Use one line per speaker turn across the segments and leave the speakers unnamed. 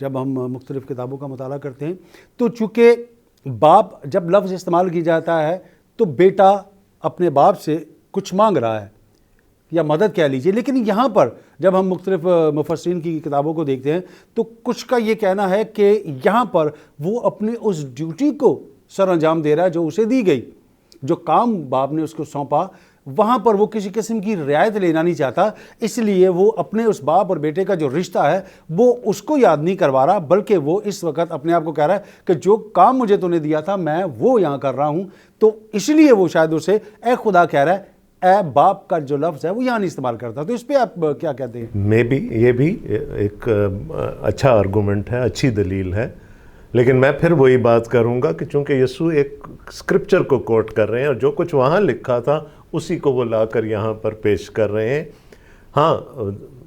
جب ہم مختلف کتابوں کا مطالعہ کرتے ہیں تو چونکہ باپ جب لفظ استعمال کی جاتا ہے تو بیٹا اپنے باپ سے کچھ مانگ رہا ہے یا مدد کہہ لیجئے، لیکن یہاں پر جب ہم مختلف مفسرین کی کتابوں کو دیکھتے ہیں تو کچھ کا یہ کہنا ہے کہ یہاں پر وہ اپنی اس ڈیوٹی کو سر انجام دے رہا ہے جو اسے دی گئی، جو کام باپ نے اس کو سونپا، وہاں پر وہ کسی قسم کی رعایت لینا نہیں چاہتا، اس لیے وہ اپنے اس باپ اور بیٹے کا جو رشتہ ہے وہ اس کو یاد نہیں کروا رہا، بلکہ وہ اس وقت اپنے آپ کو کہہ رہا ہے کہ جو کام مجھے تو نے دیا تھا میں وہ یہاں کر رہا ہوں، تو اس لیے وہ شاید اسے اے خدا کہہ رہا ہے، اے باپ کا جو لفظ ہے وہ یہاں نہیں استعمال کرتا۔ تو اس پہ آپ کیا کہتے ہیں؟
میں بھی یہ بھی ایک اچھا آرگومنٹ ہے، اچھی دلیل ہے، لیکن میں پھر وہی بات کروں گا کہ چونکہ یسوع ایک اسکرپچر کو کوٹ کر رہے ہیں اور جو کچھ وہاں لکھا تھا اسی کو وہ لا کر یہاں پر پیش کر رہے ہیں۔ ہاں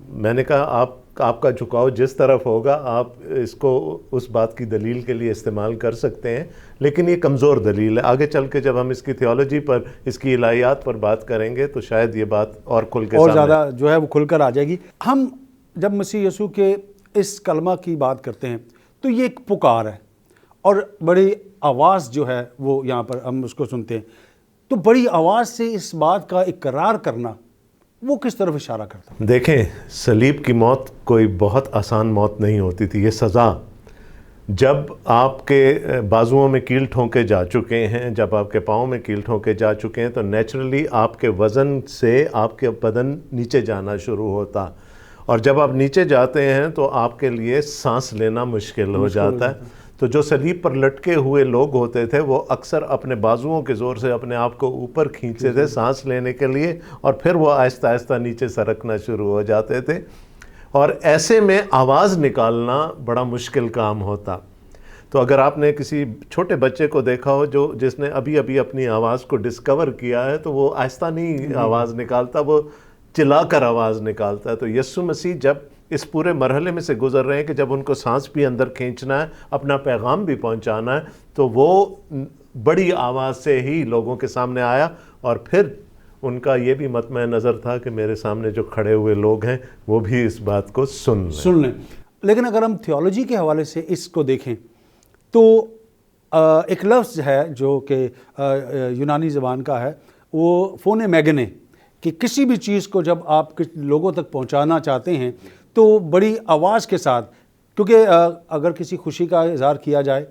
میں نے کہا آپ کا جھکاؤ جس طرف ہوگا آپ اس کو اس بات کی دلیل کے لیے استعمال کر سکتے ہیں، لیکن یہ کمزور دلیل ہے۔ آگے چل کے جب ہم اس کی تھیولوجی پر، اس کی الہیات پر بات کریں گے تو شاید یہ بات اور کھل کے
اور زیادہ جو ہے وہ کھل کر آ جائے گی۔ ہم جب مسیح یسوع کے اس کلمہ کی بات کرتے ہیں تو یہ ایک پکار ہے اور بڑی آواز جو ہے وہ یہاں پر ہم اس کو سنتے ہیں، تو بڑی آواز سے اس بات کا اقرار کرنا وہ کس طرف اشارہ کرتا ہے؟
دیکھیں، صلیب کی موت کوئی بہت آسان موت نہیں ہوتی تھی، یہ سزا۔ جب آپ کے بازوؤں میں کیل ٹھونکے جا چکے ہیں، جب آپ کے پاؤں میں کیل ٹھونکے جا چکے ہیں تو نیچرلی آپ کے وزن سے آپ کے بدن نیچے جانا شروع ہوتا، اور جب آپ نیچے جاتے ہیں تو آپ کے لیے سانس لینا مشکل ہو جاتا ہے۔ تو جو صلیب پر لٹکے ہوئے لوگ ہوتے تھے وہ اکثر اپنے بازوؤں کے زور سے اپنے آپ کو اوپر کھینچتے تھے سانس لینے کے لیے، اور پھر وہ آہستہ آہستہ نیچے سرکنا شروع ہو جاتے تھے، اور ایسے میں آواز نکالنا بڑا مشکل کام ہوتا۔ تو اگر آپ نے کسی چھوٹے بچے کو دیکھا ہو جس نے ابھی ابھی اپنی آواز کو ڈسکور کیا ہے تو وہ آہستہ نہیں آواز نکالتا، وہ چلا کر آواز نکالتا ہے۔ تو یسوع مسیح جب اس پورے مرحلے میں سے گزر رہے ہیں کہ جب ان کو سانس بھی اندر کھینچنا ہے، اپنا پیغام بھی پہنچانا ہے، تو وہ بڑی آواز سے ہی لوگوں کے سامنے آیا، اور پھر ان کا یہ بھی مطمع نظر تھا کہ میرے سامنے جو کھڑے ہوئے لوگ ہیں وہ بھی اس بات کو سن لیں۔
لیکن اگر ہم تھیولوجی کے حوالے سے اس کو دیکھیں تو ایک لفظ ہے جو کہ یونانی زبان کا ہے، وہ فونے میگنے، کہ کسی بھی چیز کو جب آپ لوگوں تک پہنچانا چاہتے ہیں تو بڑی آواز کے ساتھ، کیونکہ اگر کسی خوشی کا اظہار کیا جائے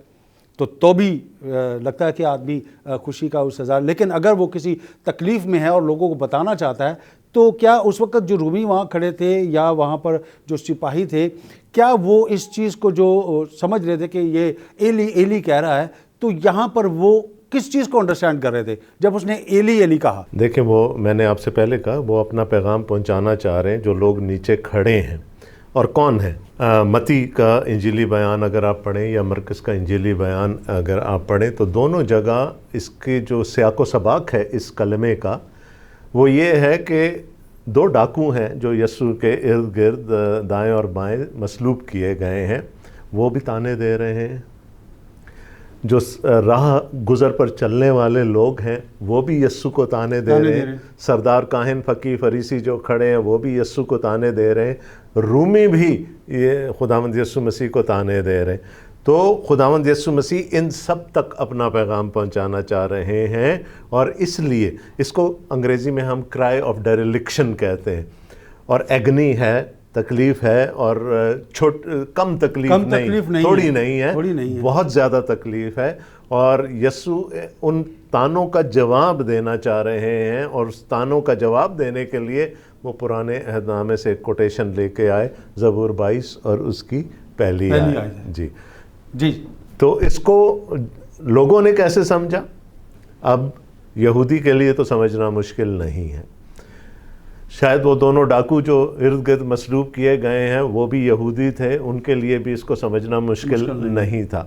تو بھی لگتا ہے کہ آدمی خوشی کا اس اظہار، لیکن اگر وہ کسی تکلیف میں ہے اور لوگوں کو بتانا چاہتا ہے تو کیا اس وقت جو رومی وہاں کھڑے تھے یا وہاں پر جو سپاہی تھے، کیا وہ اس چیز کو جو سمجھ رہے تھے کہ یہ ایلی ایلی کہہ رہا ہے، تو یہاں پر وہ کس چیز کو انڈرسٹینڈ کر رہے تھے جب اس نے ایلی ایلی کہا؟
دیکھیں، وہ میں نے آپ سے پہلے کہا وہ اپنا پیغام پہنچانا چاہ رہے ہیں جو لوگ نیچے کھڑے ہیں، اور کون ہیں؟ متی کا انجیلی بیان اگر آپ پڑھیں یا مرکز کا انجیلی بیان اگر آپ پڑھیں تو دونوں جگہ اس کی جو سیاق و سباق ہے اس کلمے کا وہ یہ ہے کہ دو ڈاکو ہیں جو یسوع کے ارد گرد دائیں اور بائیں مصلوب کیے گئے ہیں، وہ بھی تانے دے رہے ہیں۔ جو راہ گزر پر چلنے والے لوگ ہیں وہ بھی یسوع کو تانے دے رہے ہیں، سردار کاہن فقیہ فریسی جو کھڑے ہیں وہ بھی یسوع کو تانے دے رہے ہیں، رومی بھی یہ خداوند یسوع مسیح کو تانے دے رہے ہیں۔ تو خداوند یسوع مسیح ان سب تک اپنا پیغام پہنچانا چاہ رہے ہیں، اور اس لیے اس کو انگریزی میں ہم کرائے آف ڈیریلیکشن کہتے ہیں، اور ایگنی ہے، تکلیف ہے، اور کم تکلیف نہیں، تھوڑی نہیں ہے، بہت زیادہ تکلیف ہے، اور یسوع ان تانوں کا جواب دینا چاہ رہے ہیں، اور اس تانوں کا جواب دینے کے لیے وہ پرانے عہد نامے سے ایک کوٹیشن لے کے آئے، زبور 22 اور اس کی پہلی آیت۔
جی
تو اس کو لوگوں نے کیسے سمجھا؟ اب یہودی کے لیے تو سمجھنا مشکل نہیں ہے، شاید وہ دونوں ڈاکو جو ارد گرد مصلوب کیے گئے ہیں وہ بھی یہودی تھے، ان کے لیے بھی اس کو سمجھنا مشکل نہیں تھا،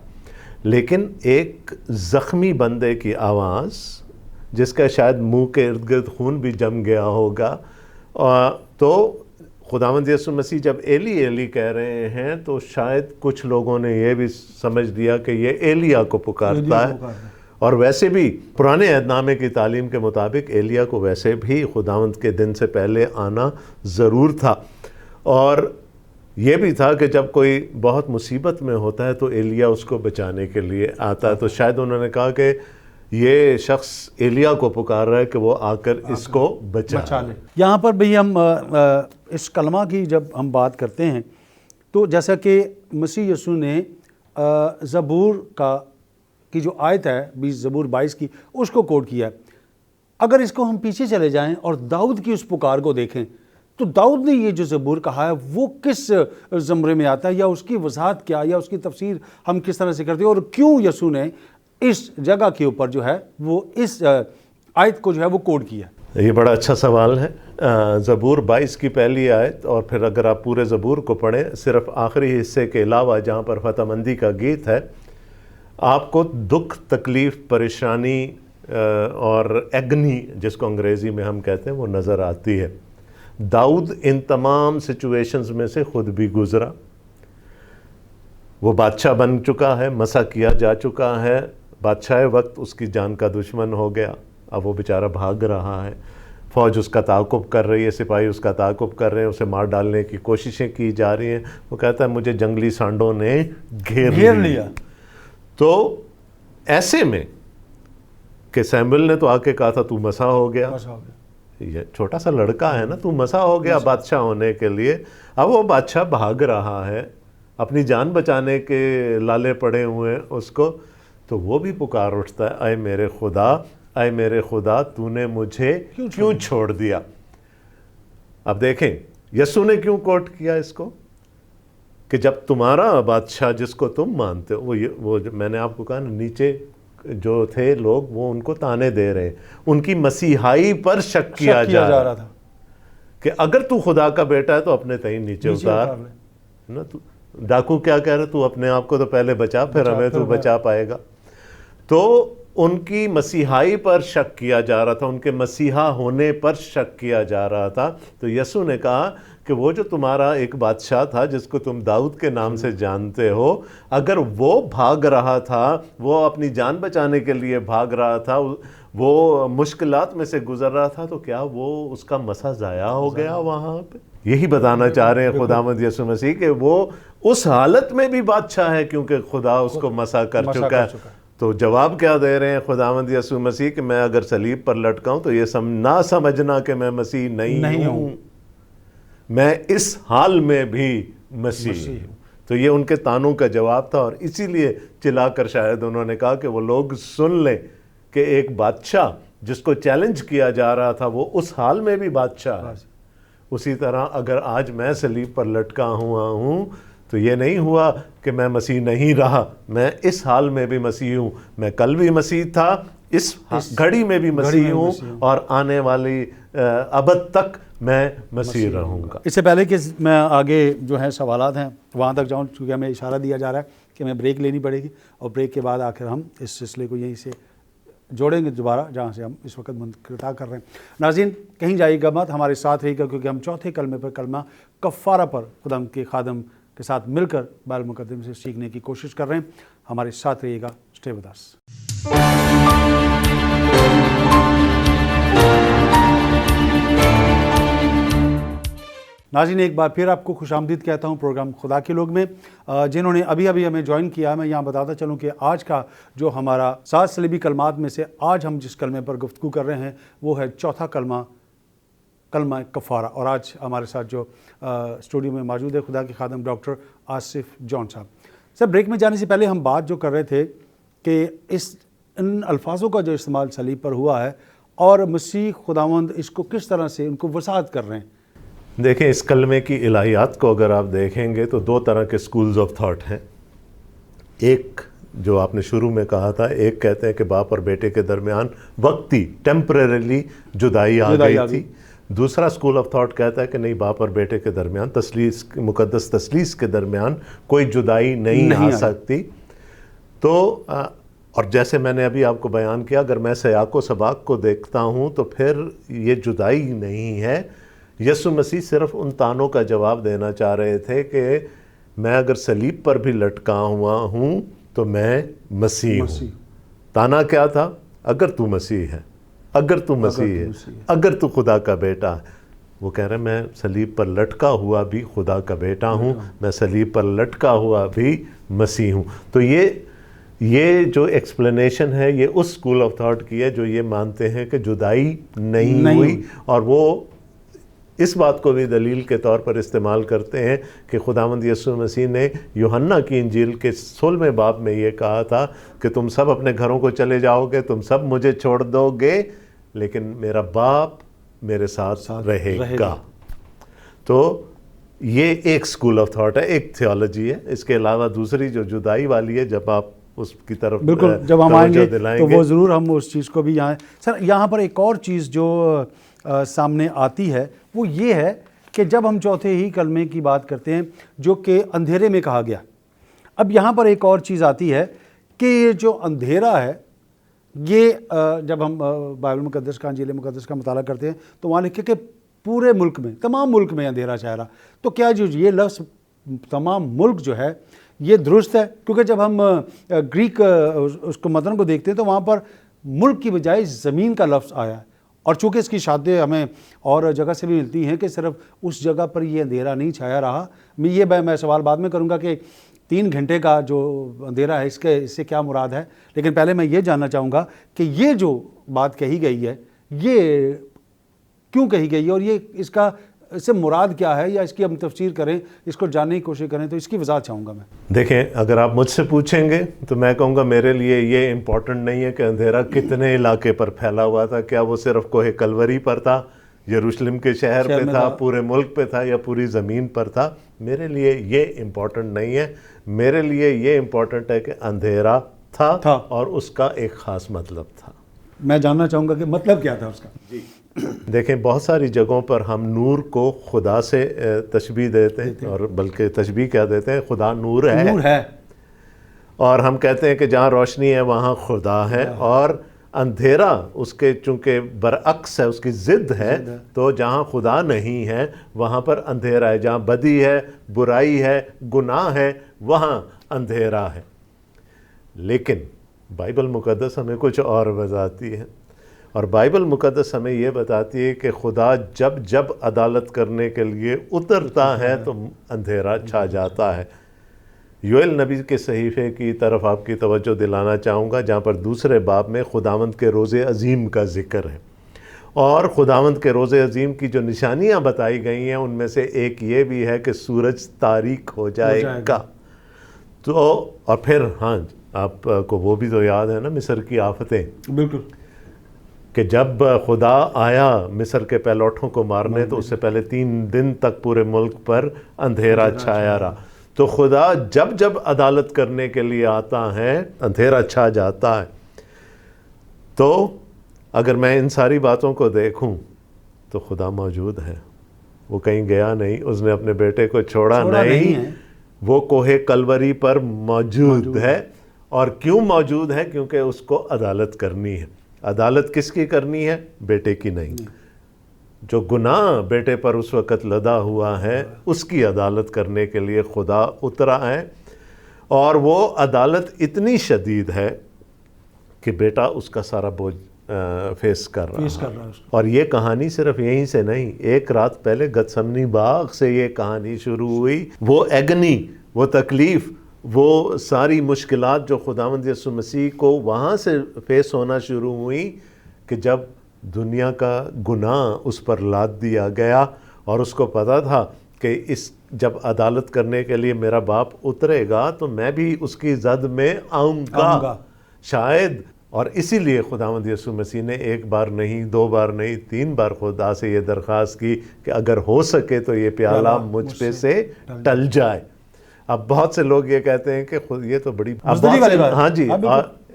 لیکن ایک زخمی بندے کی آواز جس کا شاید منہ کے ارد گرد خون بھی جم گیا ہوگا، تو خداوند یسوع مسیح جب ایلی ایلی کہہ رہے ہیں تو شاید کچھ لوگوں نے یہ بھی سمجھ لیا کہ یہ ایلیا کو پکارتا ہے، اور ویسے بھی پرانے عہد نامے کی تعلیم کے مطابق ایلیا کو ویسے بھی خداوند کے دن سے پہلے آنا ضرور تھا، اور یہ بھی تھا کہ جب کوئی بہت مصیبت میں ہوتا ہے تو ایلیا اس کو بچانے کے لیے آتا ہے، تو شاید انہوں نے کہا کہ یہ شخص ایلیا کو پکار رہا ہے کہ وہ آ کر اس کو بچا لے۔
یہاں پر بھی ہم اس کلمہ کی جب ہم بات کرتے ہیں تو جیسا کہ مسیح یسوع نے زبور کی جو آیت ہے زبور 22 کی، اس کو کوٹ کیا ہے۔ اگر اس کو ہم پیچھے چلے جائیں اور داؤد کی اس پکار کو دیکھیں تو داؤد نے یہ جو زبور کہا ہے وہ کس زمرے میں آتا ہے، یا اس کی وضاحت کیا، یا اس کی تفسیر ہم کس طرح سے کرتے ہیں، اور کیوں یسوع نے اس جگہ کے اوپر جو ہے وہ اس آیت کو جو ہے وہ کوڈ کیا؟
یہ بڑا اچھا سوال ہے۔ زبور 22 کی پہلی آیت، اور پھر اگر آپ پورے زبور کو پڑھیں، صرف آخری حصے کے علاوہ جہاں پر فتح مندی کا گیت ہے، آپ کو دکھ، تکلیف، پریشانی اور ایگنی جس کو انگریزی میں ہم کہتے ہیں وہ نظر آتی ہے۔ داؤد ان تمام سچویشنز میں سے خود بھی گزرا، وہ بادشاہ بن چکا ہے، مسا کیا جا چکا ہے، بادشاہ وقت اس کی جان کا دشمن ہو گیا، اب وہ بیچارہ بھاگ رہا ہے، فوج اس کا تعاقب کر رہی ہے، سپاہی اس کا تعاقب کر رہے ہیں، اسے مار ڈالنے کی کوششیں کی جا رہی ہیں، وہ کہتا ہے مجھے جنگلی سانڈوں نے گھیر لیا۔ تو ایسے میں کہ سیموئل نے تو آ کے کہا تھا تو مسا ہو گیا، یہ چھوٹا سا لڑکا ہے نا، تو مسا ہو گیا بادشاہ ہونے کے لیے، اب وہ بادشاہ بھاگ رہا ہے، اپنی جان بچانے کے لالے پڑے ہوئے ہیں اس کو، تو وہ بھی پکار اٹھتا ہے، اے میرے خدا، اے میرے خدا، تو نے مجھے کیوں چھوڑ دیا؟ اب دیکھیں یسوع نے کیوں کوٹ کیا اس کو، کہ جب تمہارا بادشاہ جس کو تم مانتے ہو، وہ میں نے آپ کو کہا نا، نیچے جو تھے لوگ وہ ان کو تانے دے رہے، ان کی مسیحائی پر شک کیا جا رہا تھا کہ اگر تو خدا کا بیٹا ہے تو اپنے تئیں نیچے اتار نا۔ تو ڈاکو کیا کہہ رہے، تو اپنے آپ کو تو پہلے بچا، پھر ہمیں تو بچا پائے گا۔ تو ان کی مسیحائی پر شک کیا جا رہا تھا، ان کے مسیحا ہونے پر شک کیا جا رہا تھا۔ تو یسوع نے کہا کہ وہ جو تمہارا ایک بادشاہ تھا جس کو تم داؤد کے نام سے جانتے ہو، اگر وہ بھاگ رہا تھا، وہ اپنی جان بچانے کے لیے بھاگ رہا تھا، وہ مشکلات میں سے گزر رہا تھا، تو کیا وہ اس کا مسا ضائع ہو گیا وہاں پہ؟ یہی بتانا چاہ رہے ہیں خداوند یسوع مسیح کہ وہ اس حالت میں بھی بادشاہ ہے کیونکہ خدا اس کو مسا کر چکا ہے۔ تو جواب کیا دے رہے ہیں خداوند یسوع مسیح کہ میں اگر صلیب پر لٹکاؤں تو یہ نہ سمجھنا کہ میں مسیح نہیں ہوں، میں اس حال میں بھی مسیح ہوں۔ تو یہ ان کے تانوں کا جواب تھا، اور اسی لیے چلا کر شاید انہوں نے کہا کہ وہ لوگ سن لیں کہ ایک بادشاہ جس کو چیلنج کیا جا رہا تھا وہ اس حال میں بھی بادشاہ ہے۔ اسی طرح اگر آج میں صلیب پر لٹکا ہوا ہوں تو یہ نہیں ہوا کہ میں مسیح نہیں رہا، میں اس حال میں بھی مسیح ہوں، میں کل بھی مسیح تھا، اس گھڑی میں بھی مسیح ہوں، اور آنے والی ابد تک میں مسیح رہوں گا۔
اس سے پہلے کہ میں آگے جو ہے سوالات ہیں وہاں تک جاؤں، چونکہ ہمیں اشارہ دیا جا رہا ہے کہ ہمیں بریک لینی پڑے گی، اور بریک کے بعد آخر ہم اس سلسلے کو یہیں سے جوڑیں گے دوبارہ جہاں سے ہم اس وقت منقطع کر رہے ہیں۔ ناظرین کہیں جائیے گا مت، ہمارے ساتھ رہیے گا، کیونکہ ہم چوتھے کلمے پر، کلمہ کفارہ پر خدا کے خادم کے ساتھ مل کر بائبل مقدمے سے سیکھنے کی کوشش کر رہے ہیں۔ ہمارے ساتھ رہیے گا، اسٹے ود اس۔ ناظرین ایک بار پھر آپ کو خوش آمدید کہتا ہوں پروگرام خدا کے لوگ میں۔ جنہوں نے ابھی ہمیں جوائن کیا، میں یہاں بتاتا چلوں کہ آج کا جو ہمارا 7 صلیبی کلمات میں سے آج ہم جس کلمے پر گفتگو کر رہے ہیں وہ ہے چوتھا کلمہ، کلمہ کفارہ۔ اور آج ہمارے ساتھ جو اسٹوڈیو میں موجود ہے خدا کے خادم ڈاکٹر آصف جون صاحب۔ سر بریک میں جانے سے پہلے ہم بات جو کر رہے تھے کہ ان الفاظوں کا جو استعمال صلیب پر ہوا ہے اور مسیح خداوند اس کو کس طرح سے ان کو وضاحت کر رہے ہیں۔
دیکھیں اس کلمے کی الہیات کو اگر آپ دیکھیں گے تو 2 طرح کے سکولز آف تھاٹ ہیں۔ ایک جو آپ نے شروع میں کہا تھا، ایک کہتے ہیں کہ باپ اور بیٹے کے درمیان وقتی ٹیمپریریلی جدائی آ گئی تھی۔ دوسرا سکول آف تھاٹ کہتا ہے کہ نہیں، باپ اور بیٹے کے درمیان، مقدس تثلیث کے درمیان کوئی جدائی نہیں آ سکتی۔ تو اور جیسے میں نے ابھی آپ کو بیان کیا، اگر میں سیاق و سباق کو دیکھتا ہوں تو پھر یہ جدائی نہیں ہے۔ یسوع مسیح صرف ان تانوں کا جواب دینا چاہ رہے تھے کہ میں اگر صلیب پر بھی لٹکا ہوا ہوں تو میں مسیح ہوں۔ تانا کیا تھا؟ اگر تو مسیح ہے، اگر تو مسیح ہے، اگر تو خدا کا بیٹا ہے۔ وہ کہہ رہے ہیں میں صلیب پر لٹکا ہوا بھی خدا کا بیٹا ہوں، میں صلیب پر لٹکا ہوا بھی مسیح ہوں۔ تو یہ جو ایکسپلینیشن ہے یہ اس اسکول آف تھاٹ کی ہے جو یہ مانتے ہیں کہ جدائی نہیں ہوئی، اور وہ اس بات کو بھی دلیل کے طور پر استعمال کرتے ہیں کہ خداوند یسوع مسیح نے یوحنا کی انجیل کے 16ویں باب میں یہ کہا تھا کہ تم سب اپنے گھروں کو چلے جاؤ گے، تم سب مجھے چھوڑ دو گے، لیکن میرا باپ میرے ساتھ رہے گا۔ تو یہ ایک اسکول آف تھاٹ ہے، ایک تھیولوجی ہے۔ اس کے علاوہ دوسری جو جدائی والی ہے، جب آپ اس کی طرف
بالکل جب ہم آئیں گے تو وہ ضرور ہم اس چیز کو بھی یہاں پر ایک اور چیز جو سامنے آتی ہے وہ یہ ہے کہ جب ہم چوتھے ہی کلمے کی بات کرتے ہیں جو کہ اندھیرے میں کہا گیا، اب یہاں پر ایک اور چیز آتی ہے کہ یہ جو اندھیرا ہے، یہ جب ہم بائبل مقدس کا، انجیل مقدس کا مطالعہ کرتے ہیں تو وہاں لکھے کہ پورے ملک میں، تمام ملک میں اندھیرا چھایا رہا۔ تو کیا جو یہ لفظ تمام ملک جو ہے یہ درست ہے؟ کیونکہ جب ہم گریک اس کو متن کو دیکھتے ہیں تو وہاں پر ملک کی بجائے زمین کا لفظ آیا ہے، اور چونکہ اس کی شادیں ہمیں اور جگہ سے بھی ملتی ہیں کہ صرف اس جگہ پر یہ اندھیرا نہیں چھایا رہا۔ میں سوال بعد میں کروں گا کہ 3 گھنٹے کا جو اندھیرا ہے اس سے کیا مراد ہے، لیکن پہلے میں یہ جاننا چاہوں گا کہ یہ جو بات کہی گئی ہے یہ کیوں کہی گئی ہے، اور یہ اس سے مراد کیا ہے، یا اس کی ہم تفسیر کریں، اس کو جاننے کی کوشش کریں، تو اس کی وضاحت چاہوں گا میں۔
دیکھیں، اگر آپ مجھ سے پوچھیں گے تو میں کہوں گا میرے لیے یہ امپورٹنٹ نہیں ہے کہ اندھیرا کتنے علاقے پر پھیلا ہوا تھا، کیا وہ صرف کوہ کلوری پر تھا، یروشلم کے شہر پہ تھا، پورے ملک پہ تھا، یا پوری زمین پر تھا۔ میرے لیے یہ امپورٹنٹ نہیں ہے، میرے لیے یہ امپورٹنٹ ہے کہ اندھیرا تھا اور اس کا ایک خاص مطلب تھا۔
میں جاننا چاہوں گا کہ مطلب کیا تھا اس کا۔
جی دیکھیں، بہت ساری جگہوں پر ہم نور کو خدا سے تشبیہ دیتے ہیں، اور بلکہ تشبیہ کیا دیتے ہیں، خدا نور ہے، اور ہم کہتے ہیں کہ جہاں روشنی ہے وہاں خدا ہے، اور اندھیرا اس کے چونکہ برعکس ہے، اس کی ضد ہے، تو جہاں خدا نہیں ہے وہاں پر اندھیرا ہے، جہاں بدی ہے، برائی ہے، گناہ ہے، وہاں اندھیرا ہے۔ لیکن بائبل مقدس ہمیں کچھ اور بتاتی ہے، اور بائبل مقدس ہمیں یہ بتاتی ہے کہ خدا جب عدالت کرنے کے لیے اترتا ہے تو اندھیرا چھا جاتا ہے۔ یوئیل نبی کے صحیفے کی طرف آپ کی توجہ دلانا چاہوں گا، جہاں پر 2 باب میں خداوند کے روز عظیم کا ذکر ہے، اور خداوند کے روز عظیم کی جو نشانیاں بتائی گئی ہیں ان میں سے ایک یہ بھی ہے کہ سورج تاریک ہو جائے گا۔ تو اور پھر آپ کو وہ بھی تو یاد ہے نا، مصر کی آفتیں،
بالکل،
کہ جب خدا آیا مصر کے پہلوٹوں کو مارنے تو اس سے پہلے 3 دن تک پورے ملک پر اندھیرا چھایا رہا۔ تو خدا جب عدالت کرنے کے لیے آتا ہے اندھیرا چھا جاتا ہے۔ تو اگر میں ان ساری باتوں کو دیکھوں تو خدا موجود ہے، وہ کہیں گیا نہیں، اس نے اپنے بیٹے کو چھوڑا نہیں، وہ کوہ کلوری پر موجود ہے۔ اور کیوں موجود ہے؟ کیونکہ اس کو عدالت کرنی ہے۔ عدالت کس کی کرنی ہے؟ بیٹے کی نہیں۔ جو گناہ بیٹے پر اس وقت لدا ہوا ہے اس کی عدالت کرنے کے لیے خدا اترا ہے، اور وہ عدالت اتنی شدید ہے کہ بیٹا اس کا سارا بوجھ فیس کر رہا ہے۔ اور یہ کہانی صرف یہیں سے نہیں، ایک رات پہلے گتسمنی باغ سے یہ کہانی شروع ہوئی۔ وہ ایگنی، وہ تکلیف، وہ ساری مشکلات جو خداوند یسوع مسیح کو وہاں سے فیس ہونا شروع ہوئی کہ جب دنیا کا گناہ اس پر لاد دیا گیا، اور اس کو پتا تھا کہ جب عدالت کرنے کے لیے میرا باپ اترے گا تو میں بھی اس کی زد میں آؤں گا شاید۔ اور اسی لیے خداوند یسوع مسیح نے 1 بار نہیں، 2 بار نہیں، 3 بار خدا سے یہ درخواست کی کہ اگر ہو سکے تو یہ پیالہ مجھ پہ سے ٹل جائے۔ اب بہت سے لوگ یہ کہتے ہیں کہ یہ تو بڑی ہاں جی،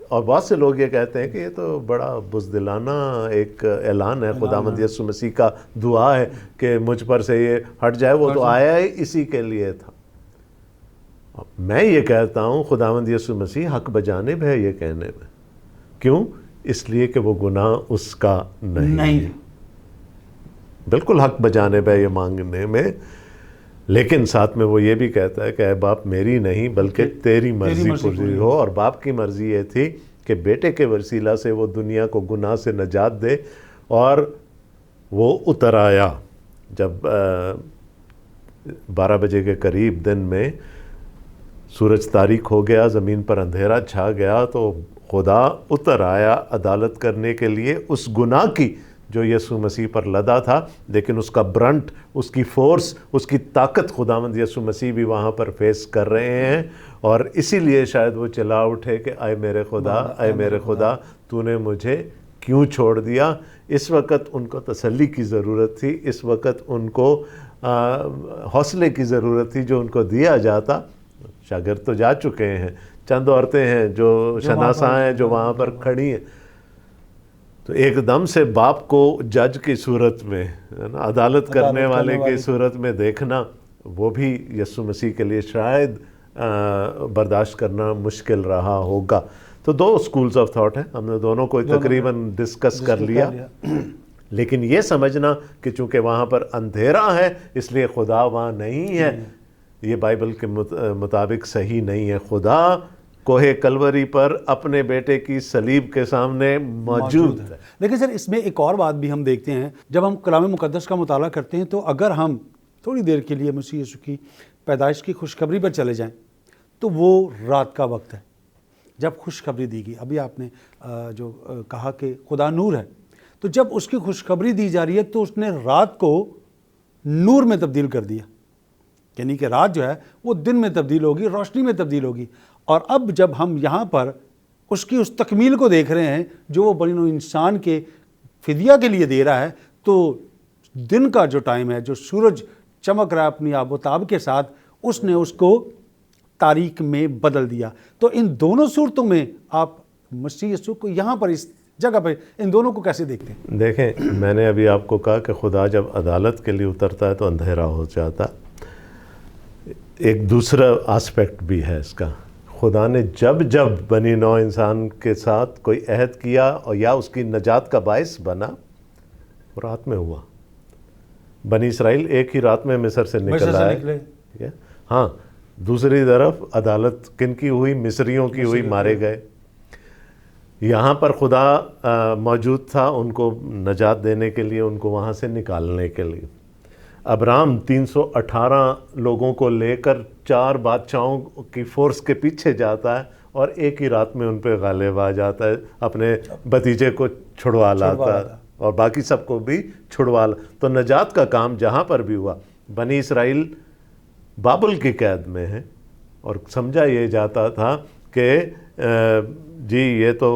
اور بہت سے لوگ یہ کہتے ہیں کہ یہ تو بڑا بزدلانہ ایک اعلان ہے، خداوند یسوع مسیح کا دعا ہے کہ مجھ پر سے یہ ہٹ جائے، وہ تو آیا ہی اسی کے لیے تھا۔ میں یہ کہتا ہوں خداوند یسوع مسیح حق بجانب ہے یہ کہنے میں۔ کیوں؟ اس لیے کہ وہ گناہ اس کا نہیں ہے، بالکل حق بجانب ہے یہ مانگنے میں، لیکن ساتھ میں وہ یہ بھی کہتا ہے کہ اے باپ میری نہیں بلکہ تیری مرضی پوری ہو۔ اور باپ کی مرضی یہ تھی کہ بیٹے کے وسیلہ سے وہ دنیا کو گناہ سے نجات دے، اور وہ اتر آیا۔ جب 12 بجے کے قریب دن میں سورج تاریک ہو گیا، زمین پر اندھیرا چھا گیا، تو خدا اتر آیا عدالت کرنے کے لیے اس گناہ کی جو یسوع مسیح پر لدا تھا، لیکن اس کا برنٹ، اس کی فورس، اس کی طاقت خداوند یسوع مسیح بھی وہاں پر فیس کر رہے ہیں، اور اسی لیے شاید وہ چلا اٹھے کہ اے میرے خدا، اے میرے خدا، تو نے مجھے کیوں چھوڑ دیا۔ اس وقت ان کو تسلی کی ضرورت تھی، اس وقت ان کو حوصلے کی ضرورت تھی جو ان کو دیا جاتا۔ شاگرد تو جا چکے ہیں، چند عورتیں ہیں جو شناساں ہیں جو وہاں پر کھڑی ہیں، تو ایک دم سے باپ کو جج کی صورت میں، عدالت کرنے والے کی صورت میں دیکھنا، وہ بھی یسوع مسیح کے لیے شاید برداشت کرنا مشکل رہا ہوگا۔ تو 2 اسکولز آف تھاٹ ہیں، ہم نے دونوں کو تقریباً ڈسکس کر لیا، لیکن یہ سمجھنا کہ چونکہ وہاں پر اندھیرا ہے اس لیے خدا وہاں نہیں ہے، یہ بائبل کے مطابق صحیح نہیں ہے۔ خدا کوہ کلوری پر اپنے بیٹے کی صلیب کے سامنے موجود ہے۔
لیکن سر اس میں ایک اور بات بھی ہم دیکھتے ہیں، جب ہم کلام مقدس کا مطالعہ کرتے ہیں تو اگر ہم تھوڑی دیر کے لیے مسیح یسوع کی پیدائش کی خوشخبری پر چلے جائیں تو وہ رات کا وقت ہے جب خوشخبری دی گئی۔ ابھی آپ نے جو کہا کہ خدا نور ہے، تو جب اس کی خوشخبری دی جا رہی ہے تو اس نے رات کو نور میں تبدیل کر دیا، یعنی کہ رات جو ہے وہ دن میں تبدیل ہوگی، روشنی میں تبدیل ہوگی۔ اور اب جب ہم یہاں پر اس کی اس تکمیل کو دیکھ رہے ہیں جو وہ بنی نوع انسان کے فدیہ کے لیے دے رہا ہے، تو دن کا جو ٹائم ہے، جو سورج چمک رہا ہے اپنی آب و تاب کے ساتھ، اس نے اس کو تاریک میں بدل دیا۔ تو ان دونوں صورتوں میں آپ مسیح یسوع کو یہاں پر اس جگہ پہ ان دونوں کو کیسے دیکھتے ہیں؟
دیکھیں، میں نے ابھی آپ کو کہا کہ خدا جب عدالت کے لیے اترتا ہے تو اندھیرا ہو جاتا۔ ایک دوسرا آسپیکٹ بھی ہے اس کا، خدا نے جب بنی نوع انسان کے ساتھ کوئی عہد کیا اور یا اس کی نجات کا باعث بنا، وہ رات میں ہوا۔ بنی اسرائیل ایک ہی رات میں مصر سے نکل آئے۔ ہاں، دوسری طرف عدالت کن کی ہوئی؟ مصریوں کی ہوئی، مارے گئے۔ یہاں پر خدا موجود تھا ان کو نجات دینے کے لیے، ان کو وہاں سے نکالنے کے لیے۔ ابرام 318 لوگوں کو لے کر 4 بادشاہوں کی فورس کے پیچھے جاتا ہے اور ایک ہی رات میں ان پہ غالب آ جاتا ہے، اپنے بھتیجے کو چھڑوا لاتا ہے اور باقی سب کو بھی چھڑوا لاتا۔ تو نجات کا کام جہاں پر بھی ہوا۔ بنی اسرائیل بابل کی قید میں ہے اور سمجھا یہ جاتا تھا کہ جی یہ تو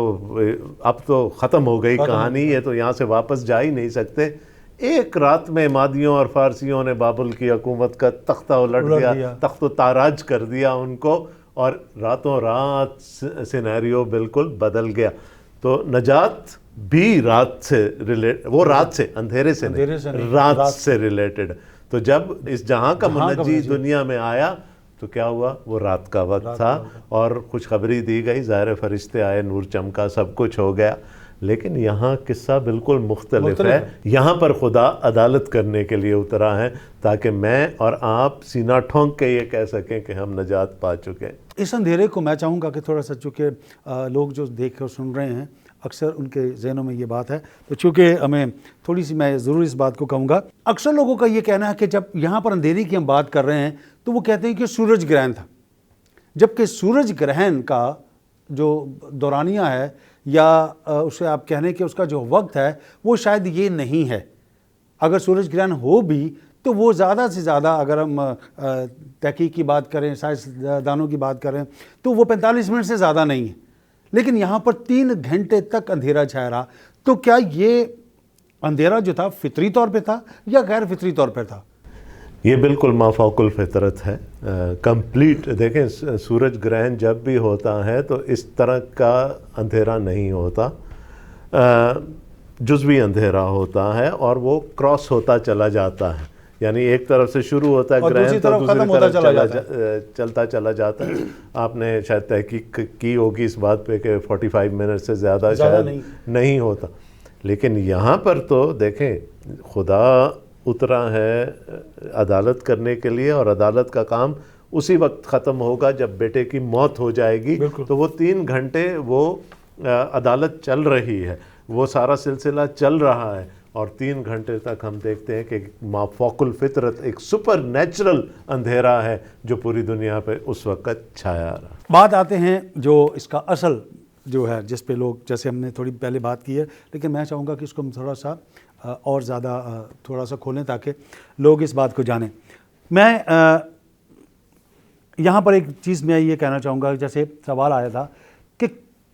اب تو ختم ہو گئی کہانی، یہ تو یہاں سے واپس جا ہی نہیں سکتے۔ ایک رات میں مادیوں اور فارسیوں نے بابل کی حکومت کا تختہ الٹ دیا، تخت و تاراج کر دیا ان کو، اور راتوں رات سینیریو بالکل بدل گیا۔ تو نجات بھی رات سے وہ رات سے، اندھیرے سے نہیں، رات سے ریلیٹڈ۔ تو جب اس جہاں کا منجی دنیا میں آیا تو کیا ہوا؟ وہ رات کا وقت تھا اور خوشخبری دی گئی، ظاہر فرشتے آئے، نور چمکا، سب کچھ ہو گیا۔ لیکن یہاں قصہ بالکل مختلف ہے۔ یہاں پر خدا عدالت کرنے کے لیے اترا ہے تاکہ میں اور آپ سینہ ٹھونک کے یہ کہہ سکیں کہ ہم نجات پا چکے۔
اس اندھیرے کو میں چاہوں گا کہ تھوڑا سا، چونکہ لوگ جو دیکھ کر سن رہے ہیں اکثر ان کے ذہنوں میں یہ بات ہے، تو چونکہ ہمیں تھوڑی سی میں ضرور اس بات کو کہوں گا۔ اکثر لوگوں کا یہ کہنا ہے کہ جب یہاں پر اندھیرے کی ہم بات کر رہے ہیں تو وہ کہتے ہیں کہ سورج گرہن تھا، جبکہ سورج گرہن کا جو دورانیہ ہے یا اسے آپ کہنے کہ اس کا جو وقت ہے وہ شاید یہ نہیں ہے۔ اگر سورج گرہن ہو بھی تو وہ زیادہ سے زیادہ، اگر ہم تحقیق کی بات کریں، سائنس دانوں کی بات کریں، تو وہ 45 منٹ سے زیادہ نہیں ہے، لیکن یہاں پر 3 گھنٹے تک اندھیرا چھایا رہا۔ تو کیا یہ اندھیرا جو تھا فطری طور پہ تھا یا غیر فطری طور پہ تھا؟
یہ بالکل مافوق الفطرت ہے، کمپلیٹ۔ دیکھیں، سورج گرہن جب بھی ہوتا ہے تو اس طرح کا اندھیرا نہیں ہوتا، جزوی اندھیرا ہوتا ہے اور وہ کراس ہوتا چلا جاتا ہے، یعنی ایک طرف سے شروع ہوتا ہے گرہن تو دوسری طرف چلتا چلا جاتا ہے۔ آپ نے شاید تحقیق کی ہوگی اس بات پہ کہ 45 منٹ سے زیادہ شاید نہیں ہوتا، لیکن یہاں پر تو دیکھیں خدا اترا ہے عدالت کرنے کے لیے، اور عدالت کا کام اسی وقت ختم ہوگا جب بیٹے کی موت ہو جائے گی۔ تو وہ 3 گھنٹے وہ عدالت چل رہی ہے، وہ سارا سلسلہ چل رہا ہے، اور 3 گھنٹے تک ہم دیکھتے ہیں کہ مافوق الفطرت ایک سپر نیچرل اندھیرا ہے جو پوری دنیا پہ اس وقت چھایا رہا۔
بات آتے ہیں جو اس کا اصل جو ہے، جس پہ لوگ، جیسے ہم نے تھوڑی پہلے بات کی ہے، لیکن میں چاہوں گا کہ اس کو ہم تھوڑا سا اور زیادہ تھوڑا سا کھولیں تاکہ لوگ اس بات کو جانیں۔ میں یہاں پر ایک چیز میں یہ کہنا چاہوں گا، جیسے سوال آیا تھا کہ